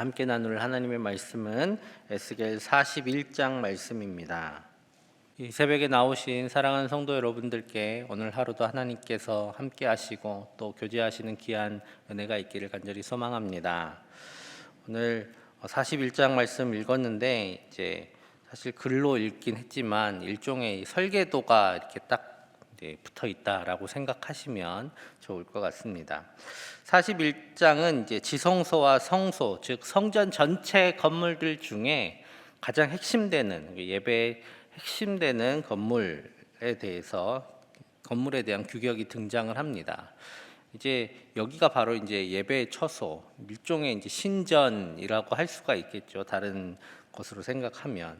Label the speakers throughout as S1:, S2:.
S1: 함께 나눌 하나님의 말씀은 에스겔 41장 말씀입니다. 이 새벽에 나오신 사랑하는 성도 여러분들께 오늘 하루도 하나님께서 함께 하시고 또 교제하시는 귀한 은혜가 있기를 간절히 소망합니다. 오늘 41장 말씀 읽었는데 이제 사실 글로 읽긴 했지만 일종의 설계도가 이렇게 딱 붙어 있다라고 생각하시면 좋을 것 같습니다. 41장은 이제 지성소와 성소, 즉 성전 전체 건물들 중에 가장 핵심되는 예배의 핵심되는 건물에 대한 규격이 등장을 합니다. 이제 여기가 바로 이제 예배의 처소, 일종의 이제 신전이라고 할 수가 있겠죠. 다른 것으로 생각하면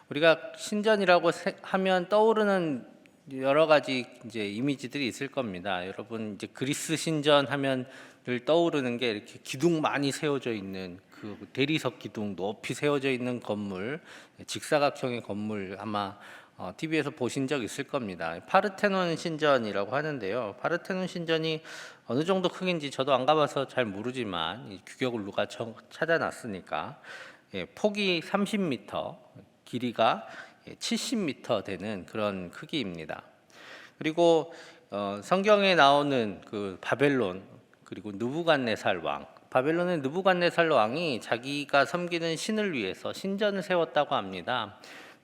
S1: 우리가 신전이라고 하면 떠오르는 여러 가지 이제 이미지들이 있을 겁니다. 여러분 이제 그리스 신전 하면 늘 떠오르는 게 이렇게 기둥 많이 세워져 있는 그 대리석 기둥 높이 세워져 있는 건물, 직사각형의 건물 아마 TV에서 보신 적 있을 겁니다. 파르테논 신전이라고 하는데요. 파르테논 신전이 어느 정도 크기인지 저도 안 가봐서 잘 모르지만 이 규격을 누가 찾아놨으니까 폭이 30m, 길이가 70m 되는 그런 크기입니다. 그리고 성경에 나오는 그 바벨론 그리고 느부갓네살 왕, 바벨론의 느부갓네살 왕이 자기가 섬기는 신을 위해서 신전을 세웠다고 합니다.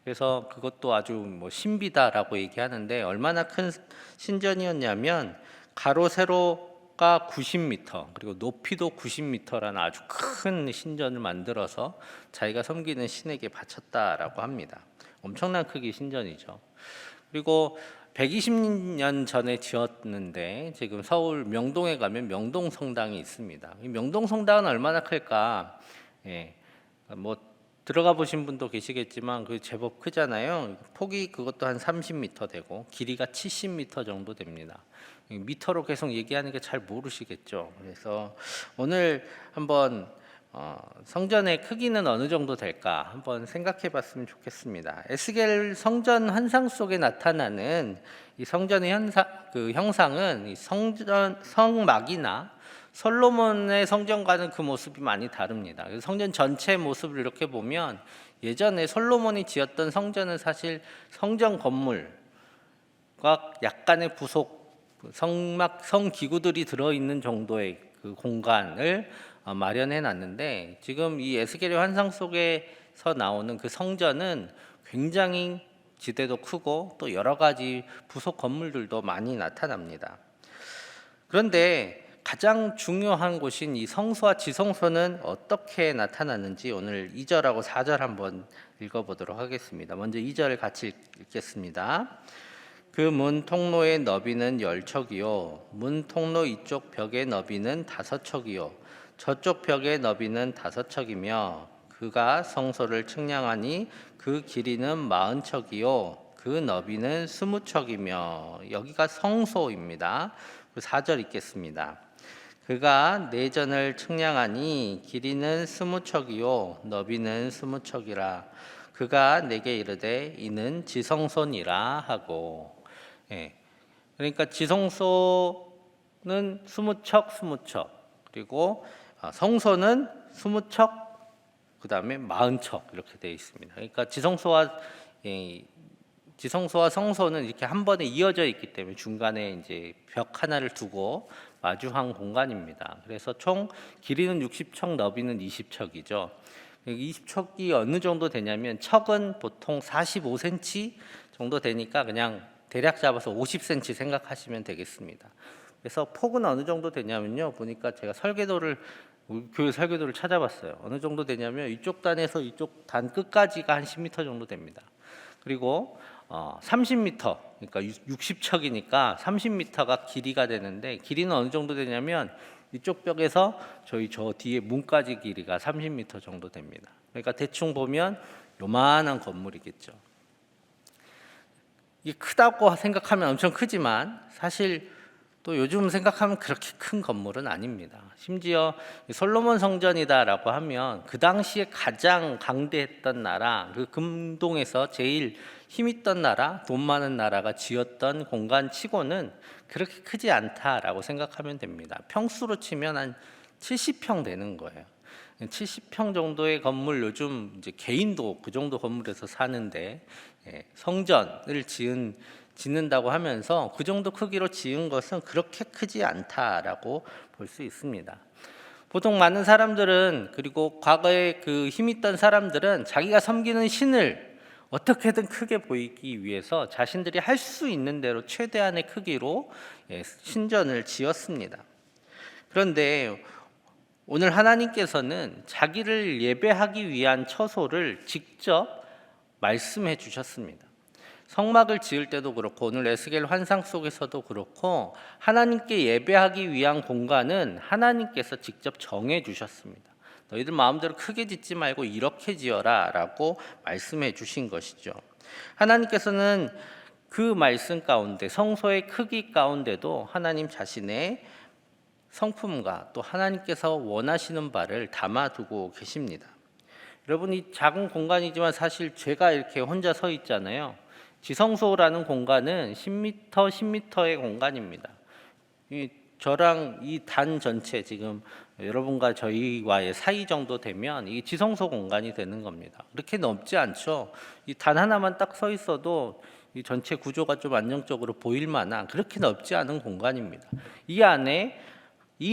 S1: 그래서 그것도 아주 신비다라고 얘기하는데 얼마나 큰 신전이었냐면 가로 세로가 90m 그리고 높이도 90m라는 아주 큰 신전을 만들어서 자기가 섬기는 신에게 바쳤다라고 합니다. 엄청난 크기 신전이죠. 그리고 120년 전에 지었는데 지금 서울 명동에 가면 명동 성당이 있습니다. 이 명동 성당은 얼마나 클까? 들어가 보신 분도 계시겠지만 그 제법 크잖아요. 폭이 그것도 한 30m 되고 길이가 70m 정도 됩니다. 미터로 계속 얘기하는 게 잘 모르시겠죠. 그래서 오늘 한번 성전의 크기는 어느 정도 될까 한번 생각해 봤으면 좋겠습니다. 에스겔 성전 환상 속에 나타나는 이 성전의 형상은 이 성막이나 솔로몬의 성전과는 그 모습이 많이 다릅니다. 성전 전체 모습을 이렇게 보면 예전에 솔로몬이 지었던 성전은 사실 성전 건물과 약간의 부속 성기구들이 들어있는 정도의 그 공간을 마련해 놨는데 지금 이 에스겔의 환상 속에서 나오는 그 성전은 굉장히 지대도 크고 또 여러 가지 부속 건물들도 많이 나타납니다. 그런데 가장 중요한 곳인 이 성소와 지성소는 어떻게 나타나는지 오늘 2절하고 4절 한번 읽어보도록 하겠습니다. 먼저 2절 같이 읽겠습니다. 그 문 통로의 너비는 10척이요 문 통로 이쪽 벽의 너비는 5척이요 저쪽 벽의 너비는 5척이며 그가 성소를 측량하니 그 길이는 40척이요 그 너비는 20척이며 여기가 성소입니다. 4절 읽겠습니다. 그가 내전을 측량하니 길이는 20척이요 너비는 20척이라 그가 내게 이르되 이는 지성소니라 하고 그러니까 지성소는 20척 20척 그리고 성소는 20척 그 다음에 40척 이렇게 되어 있습니다. 그러니까 지성소와 성소는 이렇게 한 번에 이어져 있기 때문에 중간에 이제 벽 하나를 두고 마주한 공간입니다. 그래서 총 길이는 60척, 너비는 20척이죠. 20척이 어느 정도 되냐면 척은 보통 45cm 정도 되니까 그냥 대략 잡아서 50cm 생각하시면 되겠습니다. 그래서 폭은 어느 정도 되냐면요. 보니까 제가 교회 설계도를 찾아봤어요. 어느 정도 되냐면 이쪽 단에서 이쪽 단 끝까지가 한 10m 정도 됩니다. 그리고 30m, 그러니까 60척이니까 30m가 길이가 되는데 길이는 어느 정도 되냐면 이쪽 벽에서 저 뒤에 문까지 길이가 30m 정도 됩니다. 그러니까 대충 보면 요만한 건물이겠죠. 이게 크다고 생각하면 엄청 크지만 사실 또 요즘 생각하면 그렇게 큰 건물은 아닙니다. 심지어 솔로몬 성전이다라고 하면 그 당시에 가장 강대했던 나라, 그 금동에서 제일 힘있던 나라, 돈 많은 나라가 지었던 공간치고는 그렇게 크지 않다라고 생각하면 됩니다. 평수로 치면 한 70평 되는 거예요. 70평 정도의 건물, 요즘 이제 개인도 그 정도 건물에서 사는데 성전을 짓는다고 하면서 그 정도 크기로 지은 것은 그렇게 크지 않다라고 볼 수 있습니다. 보통 많은 사람들은, 그리고 과거에 그 힘있던 사람들은 자기가 섬기는 신을 어떻게든 크게 보이기 위해서 자신들이 할 수 있는 대로 최대한의 크기로 신전을 지었습니다. 그런데 오늘 하나님께서는 자기를 예배하기 위한 처소를 직접 말씀해 주셨습니다. 성막을 지을 때도 그렇고 오늘 에스겔 환상 속에서도 그렇고 하나님께 예배하기 위한 공간은 하나님께서 직접 정해 주셨습니다. 너희들 마음대로 크게 짓지 말고 이렇게 지어라 라고 말씀해 주신 것이죠. 하나님께서는 그 말씀 가운데, 성소의 크기 가운데도 하나님 자신의 성품과 또 하나님께서 원하시는 바를 담아두고 계십니다. 여러분, 이 작은 공간이지만 사실 제가 이렇게 혼자 서 있잖아요. 지성소라는 공간은 10m, 10m의 공간입니다. 저랑 이 단 전체, 지금 여러분과 저희와의 사이 정도 되면 이 지성소 공간이 되는 겁니다. 그렇게 넓지 않죠. 이 단 하나만 딱 서 있어도 이 전체 구조가 좀 안정적으로 보일 만한 그렇게 넓지 않은 공간입니다. 이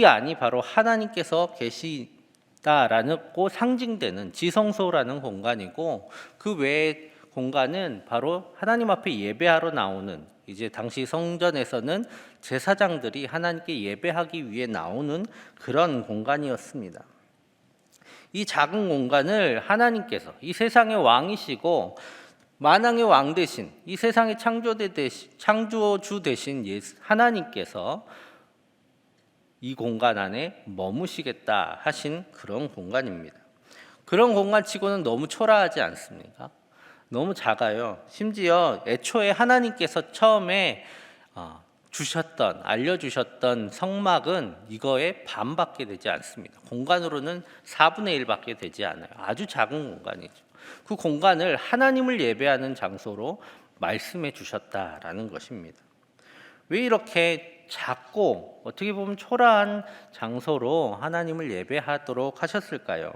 S1: 안이 바로 하나님께서 계시다라고 상징되는 지성소라는 공간이고, 그 외에 공간은 바로 하나님 앞에 예배하러 나오는, 이제 당시 성전에서는 제사장들이 하나님께 예배하기 위해 나오는 그런 공간이었습니다. 이 작은 공간을 하나님께서, 이 세상의 왕이시고 만왕의 왕 대신, 이 세상의 창조주 대신 하나님께서 이 공간 안에 머무시겠다 하신 그런 공간입니다. 그런 공간치고는 너무 초라하지 않습니까? 너무 작아요. 심지어 애초에 하나님께서 처음에 알려주셨던 성막은 이거의 반밖에 되지 않습니다. 공간으로는 4분의 1밖에 되지 않아요. 아주 작은 공간이죠. 그 공간을 하나님을 예배하는 장소로 말씀해 주셨다라는 것입니다. 왜 이렇게 작고 어떻게 보면 초라한 장소로 하나님을 예배하도록 하셨을까요?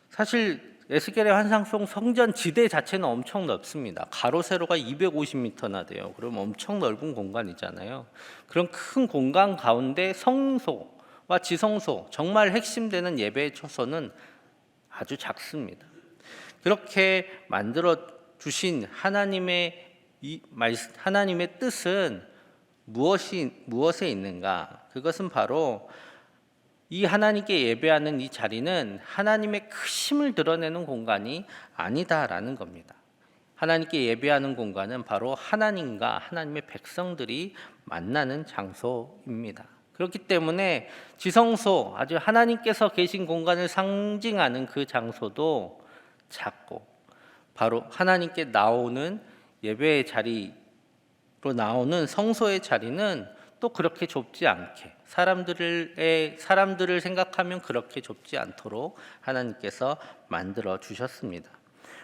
S1: 사실 에스겔의 환상 속 성전 지대 자체는 엄청 넓습니다. 가로 세로가 250m나 돼요. 그럼 엄청 넓은 공간이잖아요. 그런 큰 공간 가운데 성소와 지성소, 정말 핵심되는 예배의 처소는 아주 작습니다. 그렇게 만들어 주신 하나님의 뜻은 무엇에 있는가? 그것은 바로 이 하나님께 예배하는 이 자리는 하나님의 크심을 드러내는 공간이 아니다라는 겁니다. 하나님께 예배하는 공간은 바로 하나님과 하나님의 백성들이 만나는 장소입니다. 그렇기 때문에 지성소, 아주 하나님께서 계신 공간을 상징하는 그 장소도 작고, 바로 하나님께 나오는 예배의 자리로 나오는 성소의 자리는 또 그렇게 좁지 않게, 사람들을 생각하면 그렇게 좁지 않도록 하나님께서 만들어 주셨습니다.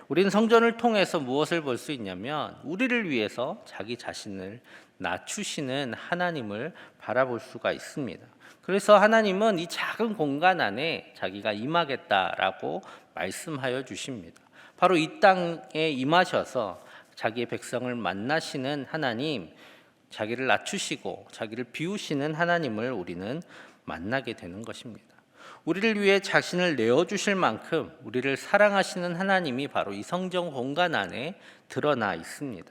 S1: 우리는 성전을 통해서 무엇을 볼 수 있냐면, 우리를 위해서 자기 자신을 낮추시는 하나님을 바라볼 수가 있습니다. 그래서 하나님은 이 작은 공간 안에 자기가 임하겠다라고 말씀하여 주십니다. 바로 이 땅에 임하셔서 자기의 백성을 만나시는 하나님, 자기를 낮추시고 자기를 비우시는 하나님을 우리는 만나게 되는 것입니다. 우리를 위해 자신을 내어주실 만큼 우리를 사랑하시는 하나님이 바로 이 성전 공간 안에 드러나 있습니다.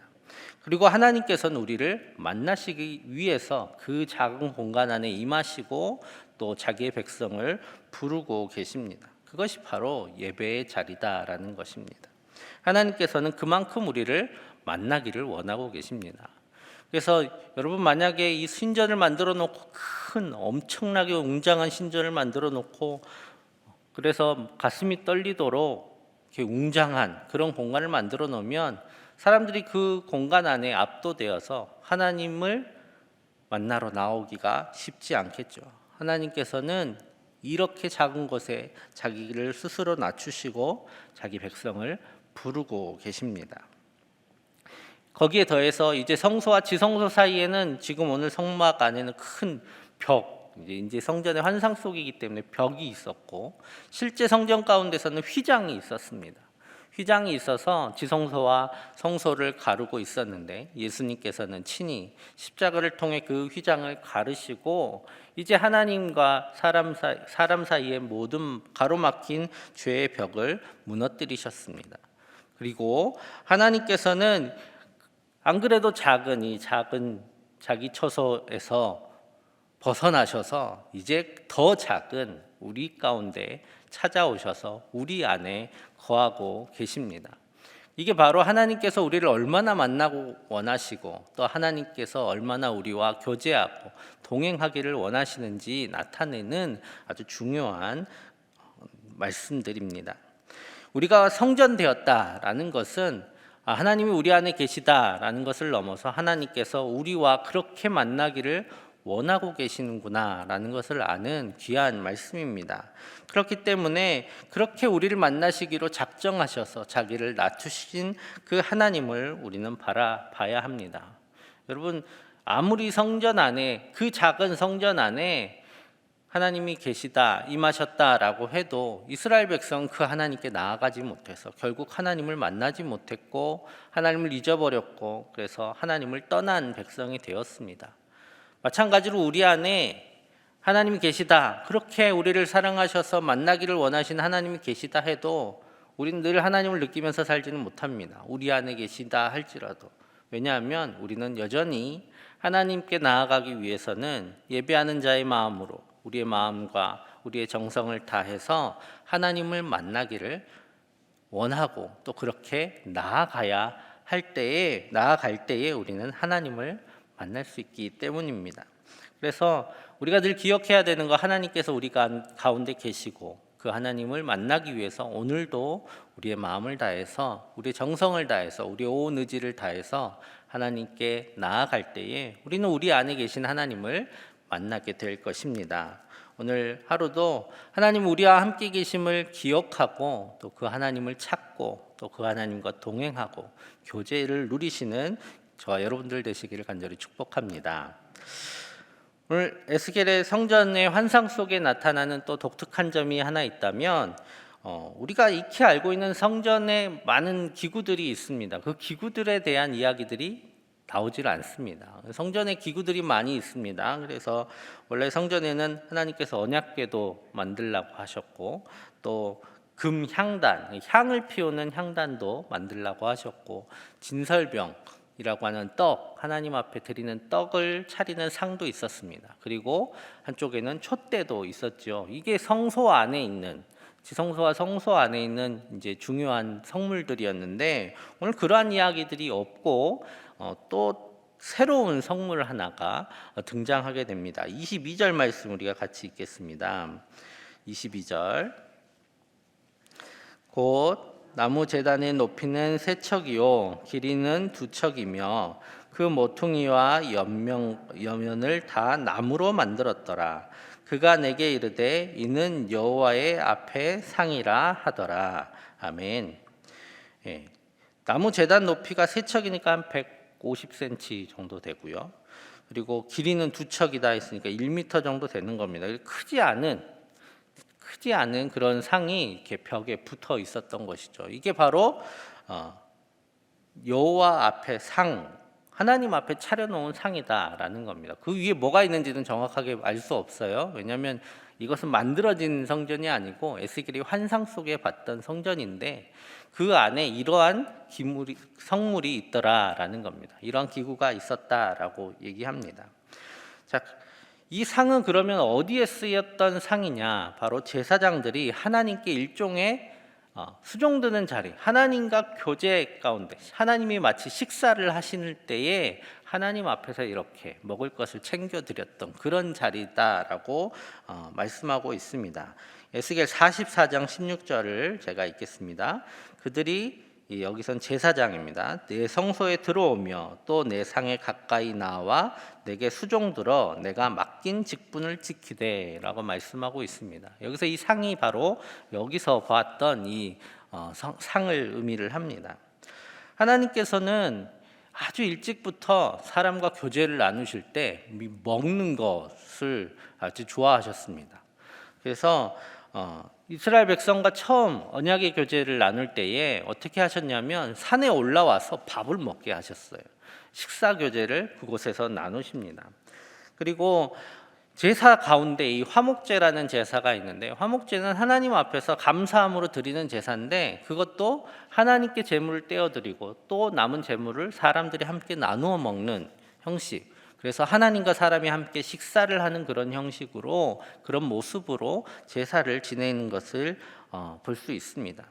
S1: 그리고 하나님께서는 우리를 만나시기 위해서 그 작은 공간 안에 임하시고 또 자기의 백성을 부르고 계십니다. 그것이 바로 예배의 자리다라는 것입니다. 하나님께서는 그만큼 우리를 만나기를 원하고 계십니다. 그래서 여러분, 만약에 이 신전을 만들어 놓고, 큰 엄청나게 웅장한 신전을 만들어 놓고, 그래서 가슴이 떨리도록 이렇게 웅장한 그런 공간을 만들어 놓으면 사람들이 그 공간 안에 압도되어서 하나님을 만나러 나오기가 쉽지 않겠죠. 하나님께서는 이렇게 작은 곳에 자기를 스스로 낮추시고 자기 백성을 부르고 계십니다. 거기에 더해서 이제 성소와 지성소 사이에는 지금 오늘 성막 안에는 큰 벽, 이제 성전의 환상 속이기 때문에 벽이 있었고, 실제 성전 가운데서는 휘장이 있었습니다. 휘장이 있어서 지성소와 성소를 가르고 있었는데, 예수님께서는 친히 십자가를 통해 그 휘장을 가르시고 이제 하나님과 사람 사이의 모든 가로막힌 죄의 벽을 무너뜨리셨습니다. 그리고 하나님께서는 안 그래도 작은 자기 처소에서 벗어나셔서 이제 더 작은 우리 가운데 찾아오셔서 우리 안에 거하고 계십니다. 이게 바로 하나님께서 우리를 얼마나 만나고 원하시고, 또 하나님께서 얼마나 우리와 교제하고 동행하기를 원하시는지 나타내는 아주 중요한 말씀들입니다. 우리가 성전되었다라는 것은 하나님이 우리 안에 계시다라는 것을 넘어서 하나님께서 우리와 그렇게 만나기를 원하고 계시는구나라는 것을 아는 귀한 말씀입니다. 그렇기 때문에 그렇게 우리를 만나시기로 작정하셔서 자기를 낮추신 그 하나님을 우리는 바라봐야 합니다. 여러분, 아무리 성전 안에, 그 작은 성전 안에 하나님이 계시다, 임하셨다라고 해도 이스라엘 백성은 그 하나님께 나아가지 못해서 결국 하나님을 만나지 못했고 하나님을 잊어버렸고, 그래서 하나님을 떠난 백성이 되었습니다. 마찬가지로 우리 안에 하나님이 계시다, 그렇게 우리를 사랑하셔서 만나기를 원하신 하나님이 계시다 해도 우리는 늘 하나님을 느끼면서 살지는 못합니다. 우리 안에 계시다 할지라도. 왜냐하면 우리는 여전히 하나님께 나아가기 위해서는 예배하는 자의 마음으로 우리의 마음과 우리의 정성을 다해서 하나님을 만나기를 원하고, 또 그렇게 나아갈 때에 우리는 하나님을 만날 수 있기 때문입니다. 그래서 우리가 늘 기억해야 되는 거, 하나님께서 우리 가운데 계시고 그 하나님을 만나기 위해서 오늘도 우리의 마음을 다해서, 우리의 정성을 다해서, 우리의 온 의지를 다해서 하나님께 나아갈 때에 우리는 우리 안에 계신 하나님을 만나게 될 것입니다. 오늘 하루도 하나님 우리와 함께 계심을 기억하고, 또 그 하나님을 찾고, 또 그 하나님과 동행하고 교제를 누리시는 저와 여러분들 되시기를 간절히 축복합니다. 오늘 에스겔의 성전의 환상 속에 나타나는 또 독특한 점이 하나 있다면, 우리가 익히 알고 있는 성전에 많은 기구들이 있습니다. 그 기구들에 대한 이야기들이 나오질 않습니다. 성전에 기구들이 많이 있습니다. 그래서 원래 성전에는 하나님께서 언약궤도 만들라고 하셨고, 또 금 향단, 향을 피우는 향단도 만들라고 하셨고, 진설병이라고 하는 떡, 하나님 앞에 드리는 떡을 차리는 상도 있었습니다. 그리고 한쪽에는 촛대도 있었죠. 이게 성소 안에 있는, 지성소와 성소 안에 있는 이제 중요한 성물들이었는데, 오늘 그러한 이야기들이 없고 또 새로운 성물 하나가 등장하게 됩니다. 22절 말씀 우리가 같이 읽겠습니다. 22절. 곧 나무 제단의 높이는 3척이요 길이는 2척이며 그 모퉁이와 여면을 다 나무로 만들었더라. 그가 내게 이르되 이는 여호와의 앞에 상이라 하더라. 아멘. 나무 제단 높이가 3척이니까 한 150cm 정도 되고요. 그리고 길이는 2척이다 했으니까 1m 정도 되는 겁니다. 크지 않은 그런 상이 이렇게 벽에 붙어 있었던 것이죠. 이게 바로 여호와 앞에 상, 하나님 앞에 차려놓은 상이다라는 겁니다. 그 위에 뭐가 있는지는 정확하게 알 수 없어요. 왜냐하면 이것은 만들어진 성전이 아니고 에스겔이 환상 속에 봤던 성전인데, 그 안에 이러한 성물이 있더라라는 겁니다. 이러한 기구가 있었다라고 얘기합니다. 자, 이 상은 그러면 어디에 쓰였던 상이냐? 바로 제사장들이 하나님께 일종의 수종드는 자리, 하나님과 교제 가운데, 하나님이 마치 식사를 하실 때에 하나님 앞에서 이렇게 먹을 것을 챙겨드렸던 그런 자리다라고 말씀하고 있습니다. 에스겔 44장 16절을 제가 읽겠습니다. 그들이, 여기선 제사장입니다. 내 성소에 들어오며 또 내 상에 가까이 나와 내게 수종들어 내가 맡긴 직분을 지키되 라고 말씀하고 있습니다. 여기서 이 상이 바로 여기서 봤던 이 상을 의미를 합니다. 하나님께서는 아주 일찍부터 사람과 교제를 나누실 때 먹는 것을 아주 좋아하셨습니다. 그래서 이스라엘 백성과 처음 언약의 교제를 나눌 때에 어떻게 하셨냐면 산에 올라와서 밥을 먹게 하셨어요. 식사 교제를 그곳에서 나누십니다. 그리고 제사 가운데 이 화목제라는 제사가 있는데, 화목제는 하나님 앞에서 감사함으로 드리는 제사인데, 그것도 하나님께 제물을 떼어드리고 또 남은 제물을 사람들이 함께 나누어 먹는 형식, 그래서 하나님과 사람이 함께 식사를 하는 그런 형식으로, 그런 모습으로 제사를 지내는 것을 볼 수 있습니다.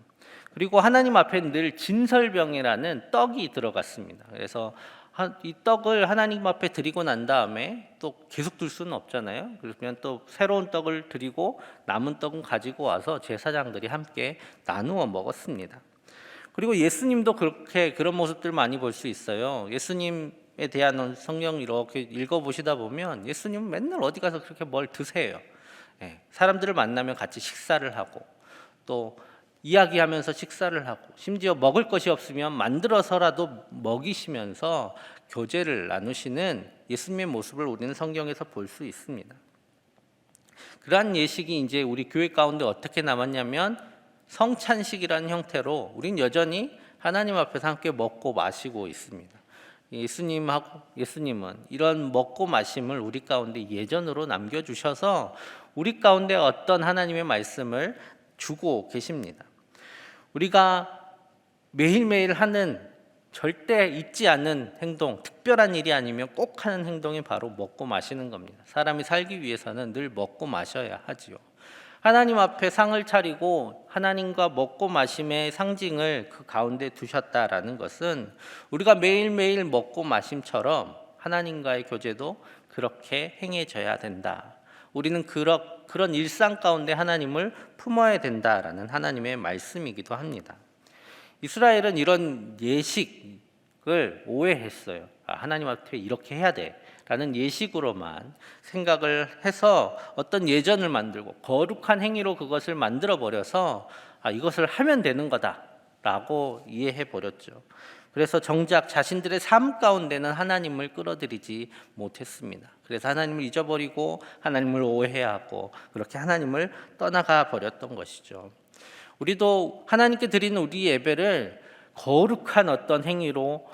S1: 그리고 하나님 앞에 늘 진설병이라는 떡이 들어갔습니다. 그래서 이 떡을 하나님 앞에 드리고 난 다음에 또 계속 둘 수는 없잖아요. 그러면 또 새로운 떡을 드리고 남은 떡은 가지고 와서 제사장들이 함께 나누어 먹었습니다. 그리고 예수님도 그렇게 그런 모습들 많이 볼 수 있어요. 예수님에 대한 성경 이렇게 읽어보시다 보면 예수님은 맨날 어디 가서 그렇게 뭘 드세요. 사람들을 만나면 같이 식사를 하고 또 이야기하면서 식사를 하고, 심지어 먹을 것이 없으면 만들어서라도 먹이시면서 교제를 나누시는 예수님의 모습을 우리는 성경에서 볼 수 있습니다. 그러한 예식이 이제 우리 교회 가운데 어떻게 남았냐면 성찬식이라는 형태로 우린 여전히 하나님 앞에서 함께 먹고 마시고 있습니다. 예수님은 이런 먹고 마심을 우리 가운데 예전으로 남겨주셔서 우리 가운데 어떤 하나님의 말씀을 주고 계십니다. 우리가 매일매일 하는 절대 잊지 않는 행동, 특별한 일이 아니면 꼭 하는 행동이 바로 먹고 마시는 겁니다. 사람이 살기 위해서는 늘 먹고 마셔야 하지요. 하나님 앞에 상을 차리고 하나님과 먹고 마심의 상징을 그 가운데 두셨다라는 것은 우리가 매일매일 먹고 마심처럼 하나님과의 교제도 그렇게 행해져야 된다. 우리는 그런 일상 가운데 하나님을 품어야 된다라는 하나님의 말씀이기도 합니다. 이스라엘은 이런 예식을 오해했어요. 하나님 앞에 이렇게 해야 돼라는 예식으로만 생각을 해서 어떤 예전을 만들고 거룩한 행위로 그것을 만들어 버려서 이것을 하면 되는 거다라고 이해해 버렸죠. 그래서 정작 자신들의 삶 가운데는 하나님을 끌어들이지 못했습니다. 그래서 하나님을 잊어버리고 하나님을 오해하고 그렇게 하나님을 떠나가 버렸던 것이죠. 우리도 하나님께 드리는 우리 예배를 거룩한 어떤 행위로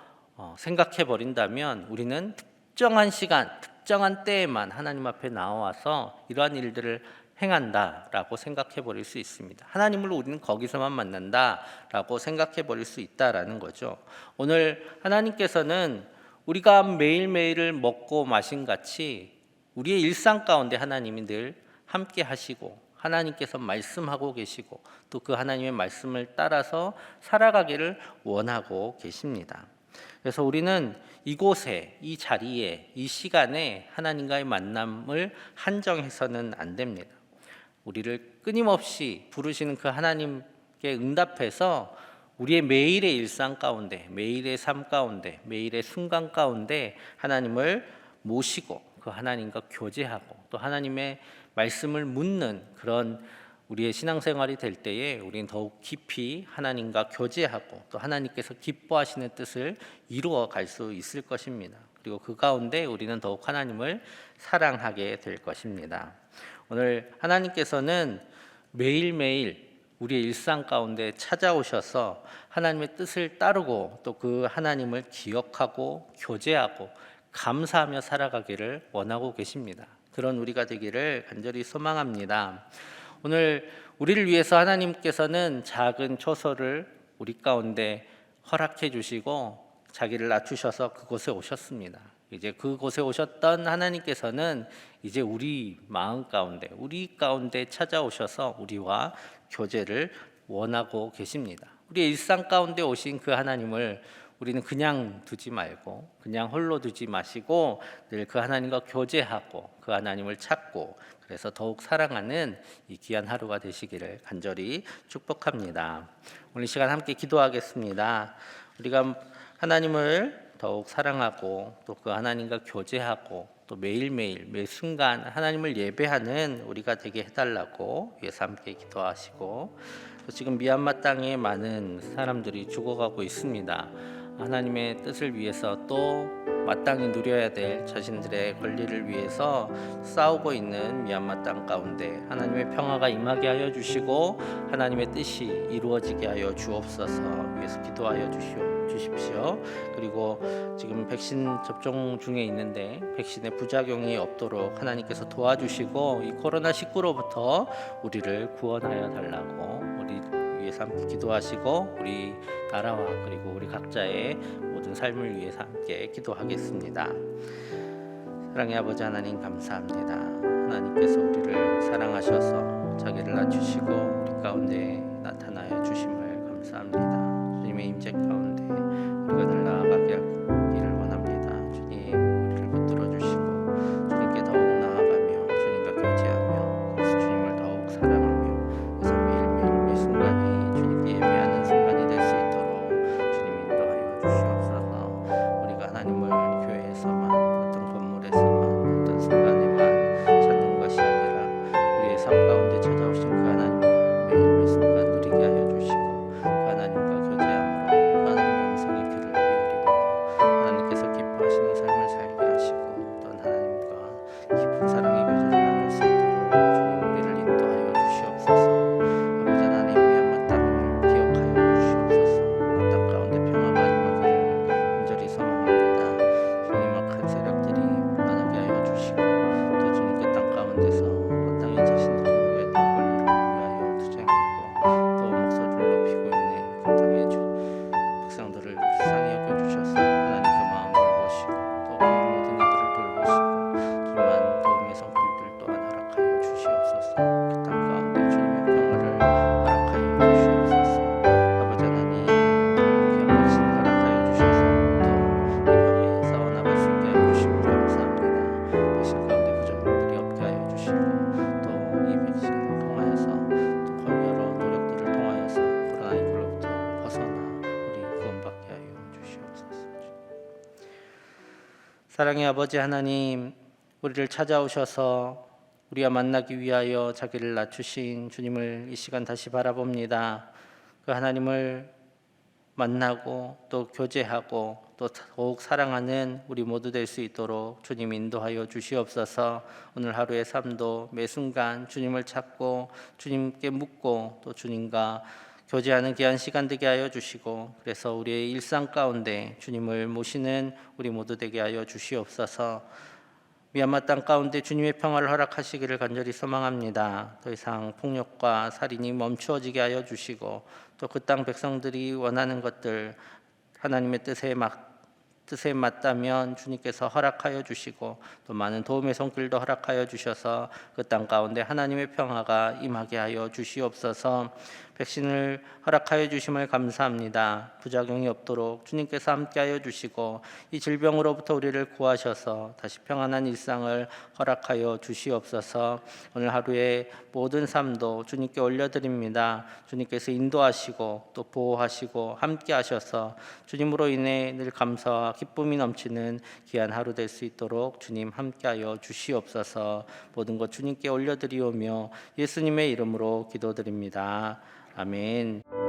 S1: 생각해 버린다면 우리는 특정한 시간, 특정한 때에만 하나님 앞에 나와서 이러한 일들을 행한다라고 생각해 버릴 수 있습니다. 하나님을 우리는 거기서만 만난다라고 생각해 버릴 수 있다라는 거죠. 오늘 하나님께서는 우리가 매일매일을 먹고 마신 같이 우리의 일상 가운데 하나님이 늘 함께 하시고 하나님께서 말씀하고 계시고 또 그 하나님의 말씀을 따라서 살아가기를 원하고 계십니다. 그래서 우리는 이곳에, 이 자리에, 이 시간에 하나님과의 만남을 한정해서는 안 됩니다. 우리를 끊임없이 부르시는 그 하나님께 응답해서 우리의 매일의 일상 가운데, 매일의 삶 가운데, 매일의 순간 가운데 하나님을 모시고 그 하나님과 교제하고 또 하나님의 말씀을 묻는 그런 우리의 신앙생활이 될 때에 우리는 더욱 깊이 하나님과 교제하고 또 하나님께서 기뻐하시는 뜻을 이루어 갈 수 있을 것입니다. 그리고 그 가운데 우리는 더욱 하나님을 사랑하게 될 것입니다. 오늘 하나님께서는 매일매일 우리의 일상 가운데 찾아오셔서 하나님의 뜻을 따르고 또 그 하나님을 기억하고 교제하고 감사하며 살아가기를 원하고 계십니다. 그런 우리가 되기를 간절히 소망합니다. 오늘 우리를 위해서 하나님께서는 작은 초소를 우리 가운데 허락해 주시고 자기를 낮추셔서 그곳에 오셨습니다. 이제 그곳에 오셨던 하나님께서는 이제 우리 마음 가운데, 우리 가운데 찾아오셔서 우리와 교제를 원하고 계십니다. 우리의 일상 가운데 오신 그 하나님을 우리는 그냥 두지 말고 그냥 홀로 두지 마시고 늘 그 하나님과 교제하고 그 하나님을 찾고 그래서 더욱 사랑하는 이 귀한 하루가 되시기를 간절히 축복합니다. 오늘 시간 함께 기도하겠습니다. 우리가 하나님을 더욱 사랑하고 또 그 하나님과 교제하고 또 매일매일 매 순간 하나님을 예배하는 우리가 되게 해달라고 위해서 함께 기도하시고 또 지금 미얀마 땅에 많은 사람들이 죽어가고 있습니다. 하나님의 뜻을 위해서 또 마땅히 누려야 될 자신들의 권리를 위해서 싸우고 있는 미얀마 땅 가운데 하나님의 평화가 임하게 하여 주시고 하나님의 뜻이 이루어지게 하여 주옵소서. 위해서 기도하여 주십시오. 그리고 지금 백신 접종 중에 있는데 백신의 부작용이 없도록 하나님께서 도와주시고 이 코로나19로부터 우리를 구원하여 달라고 우리 위해서 함께 기도하시고 우리 나라와 그리고 우리 각자의 모든 삶을 위해서 함께 기도하겠습니다. 사랑의 아버지 하나님 감사합니다. 하나님께서 우리를 사랑하셔서 자기를 낮추시고 우리 가운데 나타나여 주심을 감사합니다. 주님의 임재 가운데 우리가 늘 나아가게 하기를 원합니다. 주님 우리를 붙들어 주시고 주님께 더욱 나아가며 주님과 교제하며 그래서 주님을 더욱 사랑하며 그래서 매일매일 매 순간이 주님께 예배하는 순간이 될 수 있도록 주님 인도하여 주시옵소서. 우리가 하나님을 교회에서만 어떤 건물에서만 어떤 순간에만 찾는 것이 아니라 우리의 삶 가운데 찾아오신 그 하나님을 매일 매 순간 누리게 하여 주시고 그 하나님과 교제함으로 그 하나님의 음성에 귀를 기울이므로 하나님께서 기뻐하시는 삶을 살게 하시고 또한 하나님과 깊은 사랑의 교제를 나눌 수 있도록 주님 우리를 인도하여 주시옵소서. 아버지 하나님 미얀마 땅을 기억하여 주시옵소서. 그 땅 가운데 평화가 임하기를 간절히 소망합니다. 주님 악한 세력들이 불안하게 하여 주시고 또 주님 그 땅 가운데서 마땅히 자신들이 누려야 될 권리를 위하여 투쟁하고 또 목소리를 높이고 있는 그 땅의 백성들을 불쌍히 여겨주셔서 하나님 그 마음을 보시고 또 그 모든 이들을 돌보시고 주님만 도움의 손길들 또한 허락하여 주시옵소서. 그 땅 가운데 주님의 평화를 허락하여 주시옵소서. 아버지 하나님 귀한 백신 허락하여 주셔서 또 이 병에 싸워나갈 수 있게 하여 주시고 감사합니다. 백신 가운데 부작용들이 없게 하여 주시고 또 이 백신을 통하여서 또 여러 노력들을 통하여서 코로나19로부터 벗어나 우리 구원받게 하여 주시옵소서. 사랑의 아버지 하나님 우리를 찾아오셔서 우리와 만나기 위하여 자기를 낮추신 주님을 이 시간 다시 바라봅니다. 그 하나님을 만나고 또 교제하고 또 더욱 사랑하는 우리 모두 될 수 있도록 주님 인도하여 주시옵소서. 오늘 하루의 삶도 매 순간 주님을 찾고 주님께 묻고 또 주님과 교제하는 귀한 시간 되게 하여 주시고 그래서 우리의 일상 가운데 주님을 모시는 우리 모두 되게 하여 주시옵소서. 미얀마 땅 가운데 주님의 평화를 허락하시기를 간절히 소망합니다. 더 이상 폭력과 살인이 멈추어지게 하여 주시고 또 그 땅 백성들이 원하는 것들 하나님의 뜻에 맞다면 주님께서 허락하여 주시고 또 많은 도움의 손길도 허락하여 주셔서 그 땅 가운데 하나님의 평화가 임하게 하여 주시옵소서. 백신을 허락하여 주심을 감사합니다. 부작용이 없도록 주님께서 함께하여 주시고 이 질병으로부터 우리를 구하셔서 다시 평안한 일상을 허락하여 주시옵소서. 오늘 하루의 모든 삶도 주님께 올려드립니다. 주님께서 인도하시고 또 보호하시고 함께하셔서 주님으로 인해 늘 감사와 기쁨이 넘치는 귀한 하루 될 수 있도록 주님 함께하여 주시옵소서. 모든 것 주님께 올려드리오며 예수님의 이름으로 기도드립니다. 아멘.